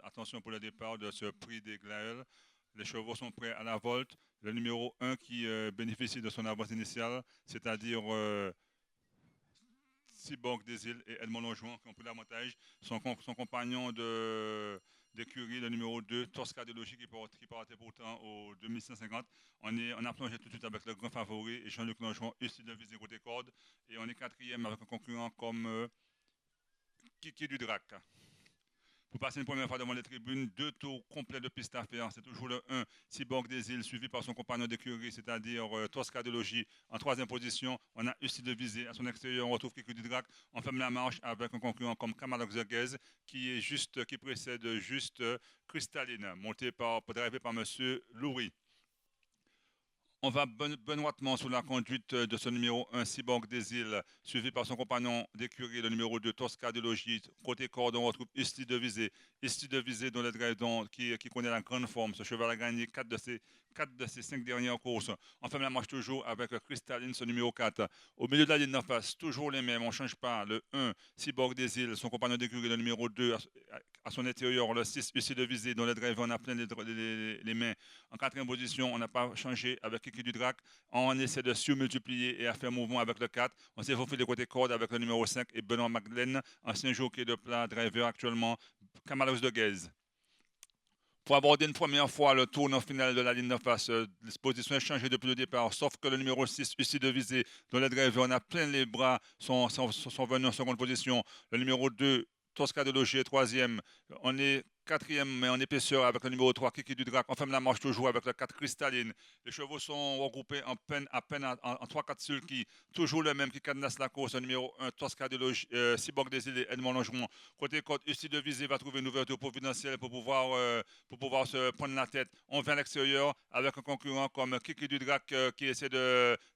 Attention pour le départ de ce prix des Glaël. Les chevaux sont prêts à la volte. Le numéro 1 qui bénéficie de son avance initiale, c'est-à-dire Cyborg des Îles et Edmond Longeron qui ont pris l'avantage. Son compagnon d'écurie, le numéro 2, Tosca de Logique, qui partait pourtant au 2150. On a plongé tout de suite avec le grand favori et Jean-Luc Longeron, ici de visée côté corde. Et on est quatrième avec un concurrent comme Kiki Dudrac. Pour passer une première fois devant les tribunes, 2 tours complets de piste à faire. C'est toujours le 1, Cyborg des Îles, suivi par son compagnon d'écurie, c'est-à-dire Tosca de Logis. En troisième position, on a Ussi de Visée. À son extérieur, on retrouve Kiki Dudrac. On ferme la marche avec un concurrent comme Kamalox Zeguez, qui précède juste Cristalline, drivé par M. Loury. On va benoîtement sous la conduite de ce numéro 1, Cyborg des Îles, suivi par son compagnon d'écurie, le numéro 2, Tosca de Logis. Côté corde, on retrouve Isti de Visée. Isti de Visée, dont le Draydon, qui connaît la grande forme. Ce cheval a gagné 4 de ses 5 dernières courses. On ferme la marche toujours avec Cristalline, ce numéro 4. Au milieu de la ligne d'en face, toujours les mêmes, on ne change pas. Le 1, Cyborg des Îles, son compagnon d'écurie, le numéro 2, à son intérieur, le 6, Isti de Visée, dont le Draydon a plein les mains. En quatrième position, on n'a pas changé avec Kiki Dudrac. On essaie de surmultiplier et à faire mouvement avec le 4. On s'est faufilé côté corde avec le numéro 5 et Benoît Magdelaine, ancien jockey de plat, driver actuellement, Camalos de Guèze. Pour aborder une première fois le tournant final de la ligne de face, l'exposition est changée depuis le départ, sauf que le numéro 6, ici de visée, dont le driver on a plein les bras, sont venus en seconde position. Le numéro 2, Tosca de Logier, troisième. On est quatrième, mais en épaisseur avec le numéro 3, Kiki Dudrac. On ferme la marche toujours avec le 4, Cristalline. Les chevaux sont regroupés à peine en 3-4 sulky. Toujours le même qui cadenasse la course, le numéro 1, Tosca de Logier, Cyborg des Îles et Edmond Longeron. Côté côte, ici de visée va trouver une ouverture providentielle pour pouvoir se prendre la tête. On vient à l'extérieur avec un concurrent comme Kiki Dudrac qui essaie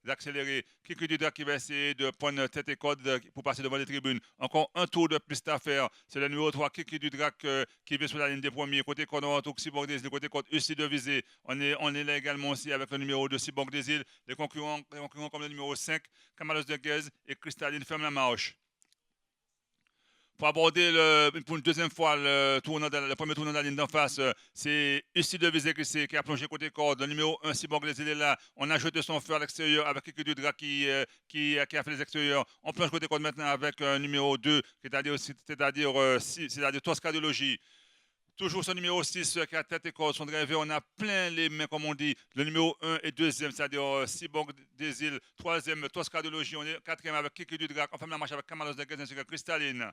d'accélérer. Kiki Dudrac qui va essayer de prendre tête et code pour passer devant les tribunes. Encore un tour de piste à faire. C'est le numéro 3, Kiki Dudrac, qui vient sur la ligne des premiers. Côté code, on retrouve Cyborg des Îles. Côté code, ici de visée. On est là également aussi avec le numéro 2, Cyborg des Îles. Les concurrents comme le numéro 5, Camalos de Guez et Cristalline ferment la marche. Pour aborder pour une deuxième fois le premier tournant de la ligne d'en face, c'est ici de Visé qui a plongé côté corde. Le numéro 1, Cyborg les est là. On a jeté son feu à l'extérieur avec Kiki Dudra qui a fait les extérieurs. On plonge côté corde maintenant avec numéro 2, c'est-à-dire Tosca de Logis. Toujours son numéro 6 qui a tête et corde, son driver, on a plein les mains, comme on dit. Le numéro 1 et 2e, c'est-à-dire Cyborg des Îles. 3e, Tosca de Logis. On est 4e avec Kiki Dudrac. On ferme la marche avec Kamalos de Guez ainsi que Cristalline.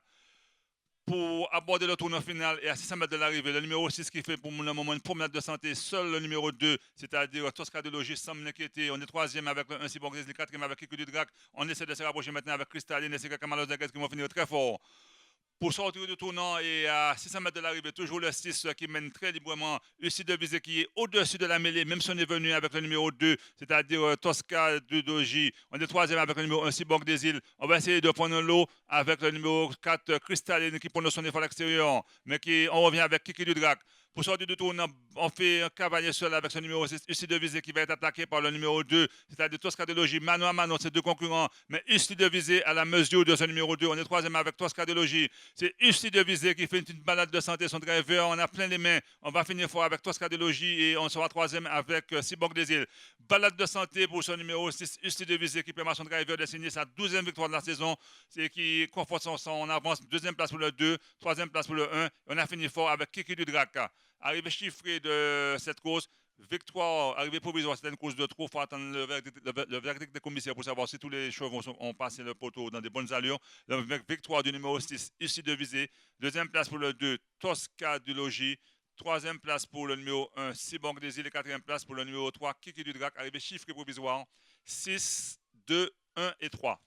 Pour aborder le tournoi final et à 600 mètres de l'arrivée, le numéro 6 qui fait pour le moment une promenade de santé, seul le numéro 2, c'est-à-dire Tosca de Logis, semble l'inquiéter. On est 3e avec un Cyborg des Îles, 4e avec Kiki Dudrac. On essaie de se rapprocher maintenant avec Cristalline et c'est Kamalos de Guez qui vont finir très fort. Pour sortir du tournant et à 600 mètres de l'arrivée, toujours le 6 qui mène très librement. Ici de Visé qui est au-dessus de la mêlée, même si on est venu avec le numéro 2, c'est-à-dire Tosca de Doji. On est troisième avec le numéro 1, Cyborg des Îles. On va essayer de prendre l'eau avec le numéro 4, Cristalline, qui prend son effort à l'extérieur, mais on revient avec Kiki Dudrac. Pour sortir du tournant, on fait un cavalier seul avec ce numéro 6, ici de Visé, qui va être attaqué par le numéro 2, c'est-à-dire Tosca de Logis, mano à mano, ces deux concurrents. Mais ici de Visé à la mesure de ce numéro 2. On est troisième avec Tosca de Logis. C'est ici de Visé qui fait une petite balade de santé, son driver. On a plein les mains. On va finir fort avec Tosca de Logis et on sera troisième avec Cyborg des Îles. Balade de santé pour ce numéro 6, ici de Visé, qui permet à son driver de signer sa 12e victoire de la saison. C'est qui conforte son avance. Deuxième place pour le 2, troisième place pour le 1. On a fini fort avec Kiki Dudrac. Arrivé chiffré de cette course, victoire, arrivée provisoire, c'était une course de trop. Il faut attendre le verdict des commissaires pour savoir si tous les chevaux ont passé le poteau dans des bonnes allures. La victoire du numéro 6, ici de Visée. Deuxième place pour le 2, Tosca du Logis. Troisième place pour le numéro 1, Cyborg des Îles. Et quatrième place pour le numéro 3, Kiki Dudrac. Arrivé chiffré provisoire, 6, 2, 1 et 3.